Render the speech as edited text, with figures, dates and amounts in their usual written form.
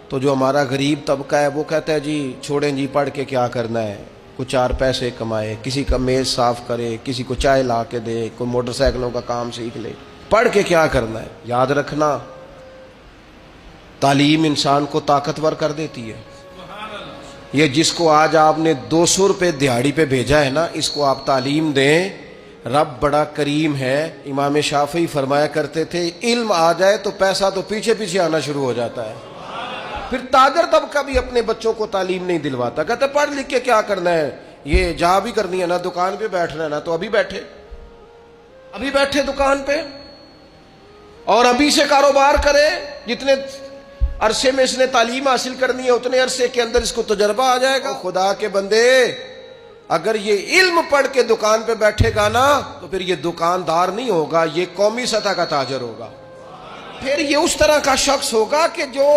تو جو ہمارا غریب طبقہ ہے وہ کہتا ہے جی چھوڑیں جی پڑھ کے کیا کرنا ہے، کچھ چار پیسے کمائے، کسی کا میز صاف کرے، کسی کو چائے لا کے دے، کوئی موٹر سائیکلوں کا کام سیکھ لے، پڑھ کے کیا کرنا ہے۔ یاد رکھنا تعلیم انسان کو طاقتور کر دیتی ہے۔ یہ جس کو آج آپ نے 200 روپے دیہاڑی پہ بھیجا ہے نا، اس کو آپ تعلیم دیں، رب بڑا کریم ہے۔ امام شافعی فرمایا کرتے تھے علم آ جائے تو پیسہ تو پیچھے پیچھے آنا شروع ہو جاتا ہے۔ پھر تاجر طبقہ بھی اپنے بچوں کو تعلیم نہیں دلواتا، کہتے پڑھ لکھ کے کیا کرنا ہے، یہ جہاں بھی کرنی ہے نا، دکان پہ بیٹھنا ہے نا تو ابھی بیٹھے دکان پہ اور ابھی سے کاروبار کرے۔ جتنے عرصے میں اس نے تعلیم حاصل کرنی ہے اتنے عرصے کے اندر اس کو تجربہ آ جائے گا۔ خدا کے بندے، اگر یہ علم پڑھ کے دکان پہ بیٹھے گا نا تو پھر یہ دکاندار نہیں ہوگا، یہ قومی سطح کا تاجر ہوگا۔ پھر یہ اس طرح کا شخص ہوگا کہ جو